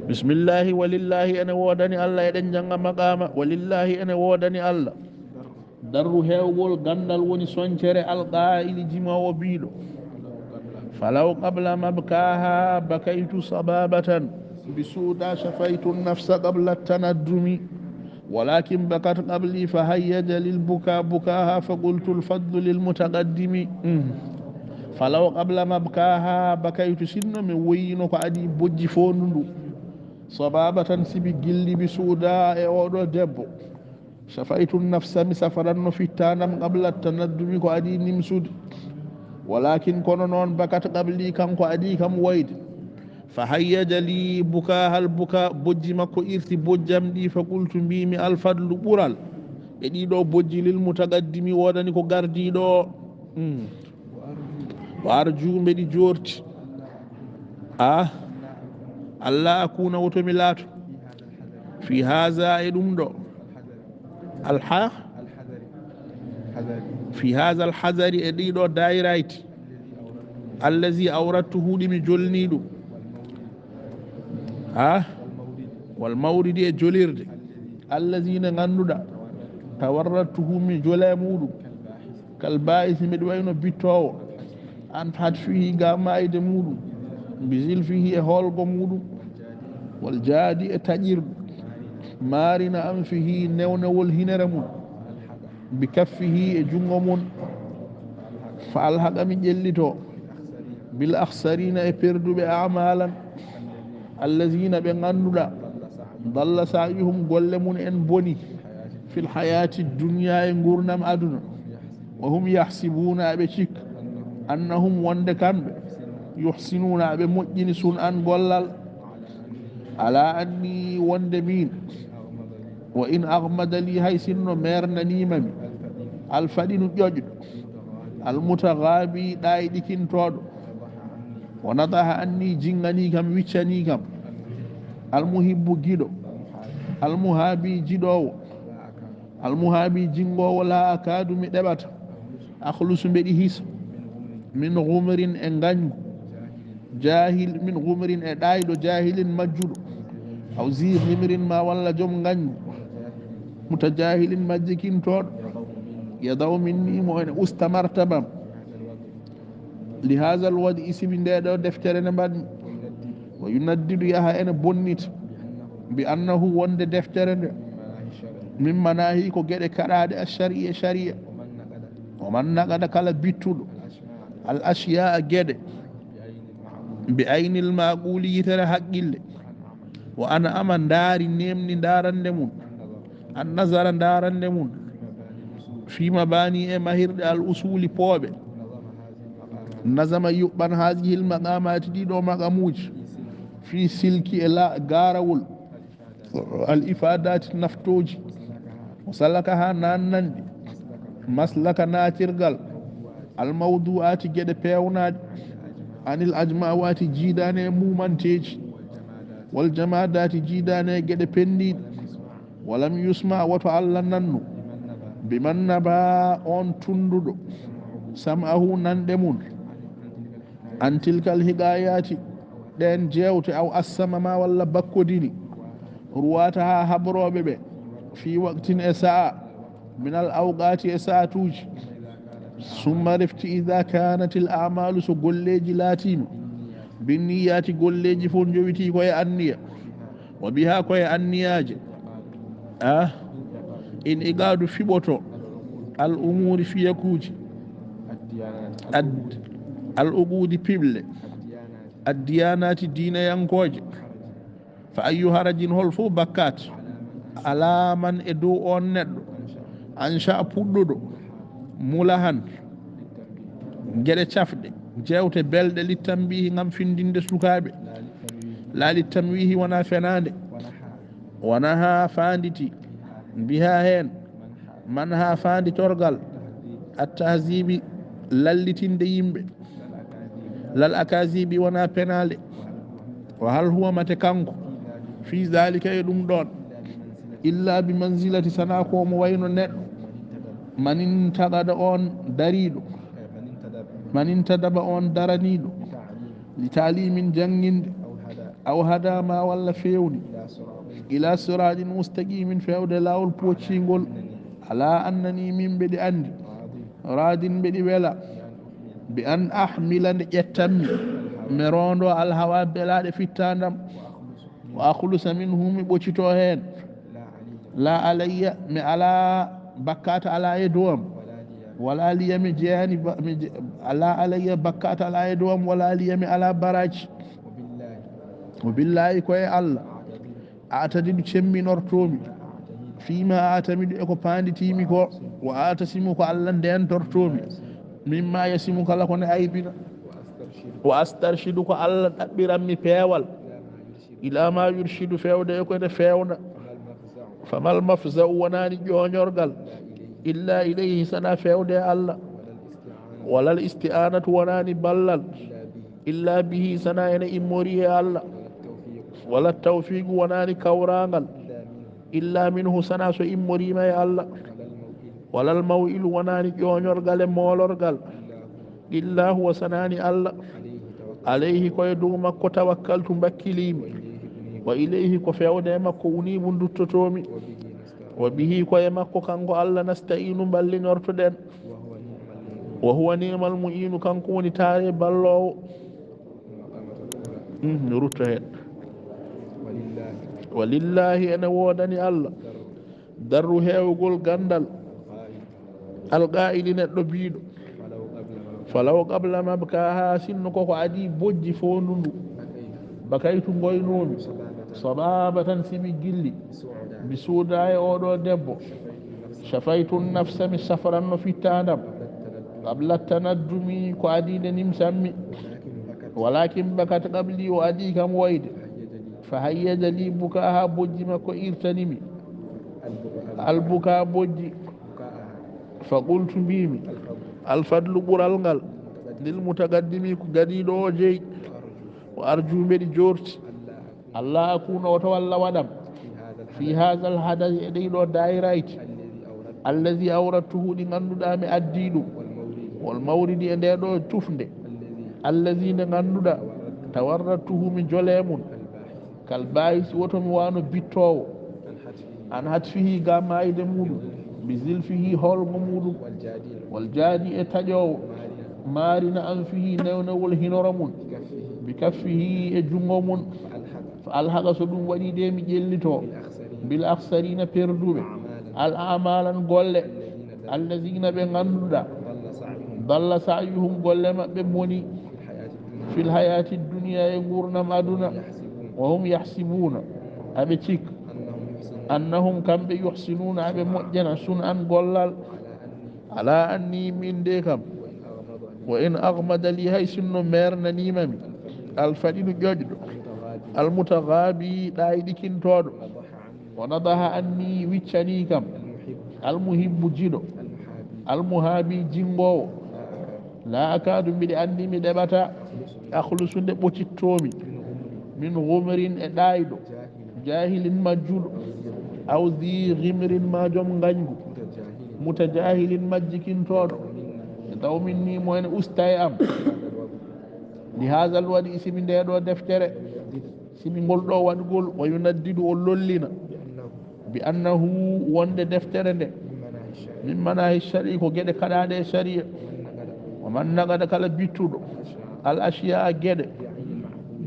bismillahi walillahi ene woodani allah eɗen jannga maqama walillahi ene woodani allah darru heewgol gandal woni soncere alqa'ili jimowo biiɗo falaw qabla mabkaha bakaytu sababatan bisuuda shafaytu nafsa qabla tanaddumi walakin bakat qabli fahayyaja lilbuka bukaha faqultu lfadlu lilmutaqaddimi falaw qabla mabkaha bakaytu sinno mi woyino ko adi bojji fondu ndu sababatan sibi gilli bisuuda e oɗo debbo shafaytu nafsa mi safaranno fittanam qabla tanaddumi ko adi nimsude walakin kono noon bakat qabli kanko adi kam woyde fa hayyaja li bukahal buka bojji makko irti bojjam ɗi fa qultu mbimi alfadlu ɓural e ɗiɗo bojji lil mutaqaddimi wodani ko gardiɗo o arju mbeɗi jorti allah akuna wotomi laato fi haza e ɗum ɗo fi haza alhadari e ɗiɗo dayirayti allazi awrattuhu ɗimi jolni ɗum wal mawridi e jolirde allazina ganduɗa tawarrattuhu mi jole muɗum kal baisi miɗo wayno bittowo an hat fihi ga mayde muɗum bisil fihi e holgo muɗum wal jaadi e taƴirɗo marina an fihi newnewol hinere mum bi kaffihi e jungo mum fa alhaqami ƴellito bil akhsarina e perduɓe amalan allazina ɓe ganduɗa dalla sa'ihum golle mum en boni fil hayati dunya e gurnam aduna wa hum yahsibuna aɓe cikka annahum wonde kamɓe yuhsinuna aɓe moƴƴini sun an gollal ala anni wonde min wa in aghmada li hay sinno mernanimami alfaɗinu ƴoƴɗo almutaghabi ɗayɗikintoɗo wa nadaha anni jingani kam wiccani kam almuhibbu giɗo almuhabi jiɗowo almuhabi jingowo la akadu mi ɗeɓata akhlusu mbeɗi hisa min gumrin e gañgu jahil min gumrin e ɗayɗo jahilin majjuɗo aw zi himrin ma walla joom gañgu mutajahilin majjikintoɗo yadaw minni mo ene usta martabam li hasal waɗi isibi ndeɗo deftere nde mbaɗmi wa yunaddidu yaha ene bonnita bi annahu wonde deftere nde min manahi ko gueɗe kaɗaɗe a sharia sharia o man naqada kala bittuɗo al ashiya a gueɗe bi aynil maquli yitere haqqille wa ana ama ndaari nemni ndarande mum an nasara ndarande mum fima bani e mahirɗe al usuli pooɓe nasama yuɓɓan hasihil maqamati ɗiɗo maqamuji fi silki e garawol al ifadati naftoji o salaka ha nannanɗi maslaka natirgal al mawduati gueɗe pewnaɗe anil ajmawati jiidane e mumanteji wal jamadati jiidane e gueɗe pendiɗe walam yusma woto allah nannu biman naba on tunduɗo sam'ahu nanɗe mum an tilkal hiqayati ɗen jewte aw assama ma walla bakkodini ruwata ha habroɓe ɓe fi waqtin e sa'a min al awqati e sa'atuji summa refti ida kanat il amalu so golleji laatima binniyati golleji fof jowiti koye anniya wa biha koye anniyaje in iqadu fiɓoto al umuri fiyakuji al uqudi piɓle addiyanati dinayankoje fa ayu harajin hol fof bakkat alaman e dow on neɗɗo ancha puɗɗuɗo mulahan gueɗe cafɗe jewte belɗe littanbihi gam findinde sukaɓe la littanwihi wona fenade wona ha fanditi mbiha hen man ha fanditorgal attahzibi lallitinde yimɓe lal akazibi wona penale wa hal huwa mate kanko fi zalika e ɗum ɗon illa bi manzilati sana ko mo wayno neɗɗo manin taɗaɗa on dariɗo manin tadaba on daraniɗo li talimin janginde أو هدى ما ولا فيوني إلى صراط مستقيم فيود لا البوتشينغول على أنني من بدي عندي راد بدي ولا بأن أحمل يتمي مروندو الهوى بلا في التاندم وأخلص منهم بوتشتوهين لا علي على بكات على يدوم ولا لي مجاني على علي بكات على يدوم ولا لي على براج وبالله كوي الله أعتدد شمي نورتومي فيما أعتمد إكو باندي تيمي كو وأعتسمك الله دين تورتومي مما يسمك لكم أيبنا وأسترشدك الله أبرمي بيوال إلى ما يرشد فيود يكون فيونا فما المفزع وناني جونيورغال إلا إليه سنا فيود الله ولا الاستعانة وناني بلل إلا به سنا ين إموريه الله ولا التوفيق وناني كورانغال إلا منه سنا سو إموري ما الله ولا الموئل وناني جونيورغال مولورغال إلا هو سناني الله عليه كو يدوما كو توكلت بكليمي وإليه كو فيودي مكو ونيب دتتومي وبه كو يمكو كانغو الله نستعين بل نورتدن وهو نعم المعين كانكو ني تاري بالو نورتهن ولله أنا وودني الله درو هيوغول غاندال القائل ندو بيدو فلو قبل ما بكاها سنكو عدي بوجي فونندو بكايتو غوينومي صبابة سمي جلي بسوداي أودو دبو شفيت النفس من سفرا في التادم قبل التندمي كو عديد نمسمي ولكن بكت قبلي وأدي كم ويد فهيج لي بكاها بوجي مكو إرتنمي البكاء بوجي فقلت بيمي الفضل برالغال للمتقدمي غديدو جي وارجو من جورت الله اكون وتولى ودم في هذا الحدث ديدو دايرايت الذي اورته دي غاندودا مي اديدو والمورد ديدو تفنde الذين غاندودا تورته من جوليمون كالبايس وتم وانو بيتو ان هاتفه غامايده مودو بزلفه هول مودو والجادي اتجو مارنا أنفه نونول هنورمون بكفه اجمومون فالحق سدوم ودي ديمي جلتو بالأخسرين بيردوبي الأعمالا قول الذين بغندودا ضل سعيهم قول ما بموني في الحياة الدنيا يقولنا مادنا وهم يحسبون أبتك أنهم كم بيحسنون أبي مؤجنا سنعا قولال على أني من ديكم وإن أغمد لي هاي سنو ميرنا نيمامي الفدين جوجد المتغابي دايدكين تودو ونضح أني ويتشانيكم المهب جيدو المهابي جينغو لا أكاد بدي أني مدبتا أخلص دبوتي من غمر دايدو جاهل مجود أو ذي غمر ما جم غنجو متجاهل مجكين تودو taw min ni mo en ustay am li hadha al wadi simi ndedo deftere simi goldo wadgol o yunaddidu o lollina bi annahu wonde deftere nde min manahi shari ko gede kadade sharia o man nagada kala bittudo al ashiya gede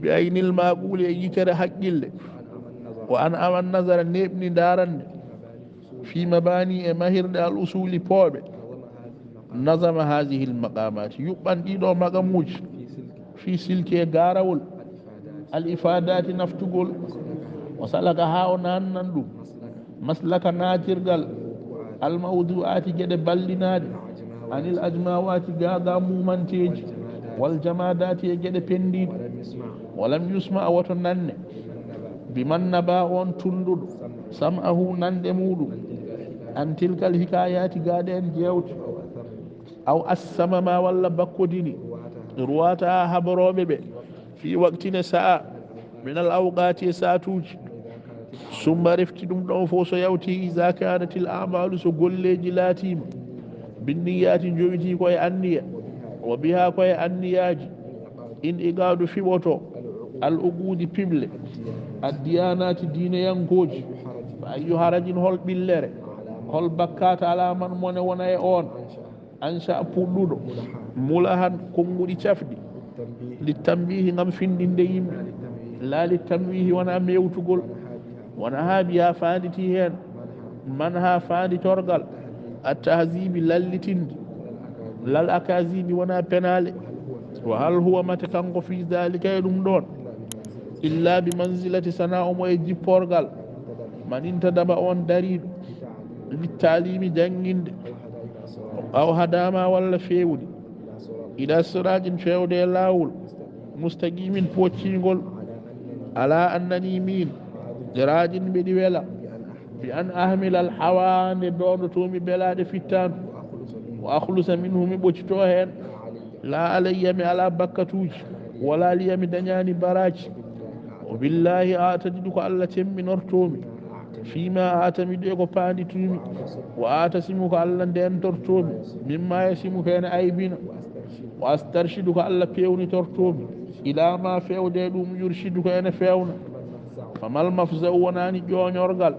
bi aynil maquli e yitere haqqille wa an aman nazara nebni darande fi mabani e mahirde al usuli pobe نظم هذه المقامات يبان ديدو مقاموج في سلكي غاراول الإفادات نفتقول وسلكها ونانندو مسلك ناترغال الموضوعات جد بلناد عن الأجماوات غاغا مومنتيج والجمادات جد بنديد ولم يسمع وتنن بمن نباون تندد سمعه نندمود عن تلك الحكايات غادين جيوت أو أسمى ما ولا بكوديني رواتها حبروبي في وقتنا ساعة من الأوقات ساتوج ثم رفت دم دون فوسو يوتي إذا كانت الأعمال سقول جلاتيم بالنيات جويتي كوي أنية وبها كوي أنياج إن إقاد في وطو الأقود بيبل الديانات دين ينكوج فأي هرج هول بلر هول بكات على من وناي أون أنشأ بولودو مولهن كونغودي تشافدي للتنبيه نم فين ديم لا للتنبيه وانا ميوتغول وانا هابيا فادتي هن منها فادي تورغال التهذيب للتين للأكاذيب وانا بنالي وهل هو متكنغ في ذلك يدوم دون إلا بمنزلة سناء ويجي بورغال من انتدب أون دريد للتعليم جنجند أو هداما ولا فيودي إلى سراج فيودي لاول مستقيم بوتشينغول على أنني مين جراج بدي ولا بأن أهمل الحوان دون تومي بلاد فتان وأخلص منهم بوتشتوهن لا علي على بكتوج ولا لي دنياني براج وبالله أعتددك ألا تم نرتومي فيما أعتمد إيكو باندي تومي وأعتسمك ألا دين ترتومي مما يسمك أنا أيبين وأسترشدك ألا فيوني ترتومي إلى ما فيو ديدوم يرشدك أنا فيونا فما المفزع وناني جون يرغل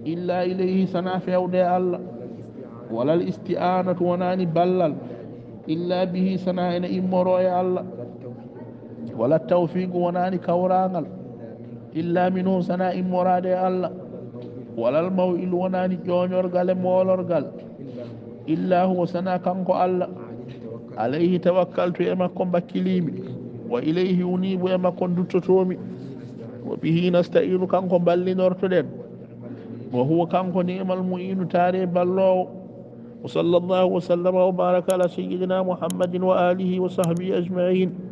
إلا إليه سنا فيو دي الله ولا الاستئانة وناني بلل إلا به سنا إن إمرو يا الله ولا التوفيق وناني كورانل إلا منه سنا إمراد يا الله ولا الموئل وناني جون يرغل مولرغل إلا هو سنا كنكو الله عليه توكلت يما كون بكليمي وإليه ينيب يما كون دتوتومي وبه نستعين كنكو بالي نورتدن وهو كنكو نعم المعين تاري بالله وصلى الله وسلم وبارك على سيدنا محمد وآله وصحبه أجمعين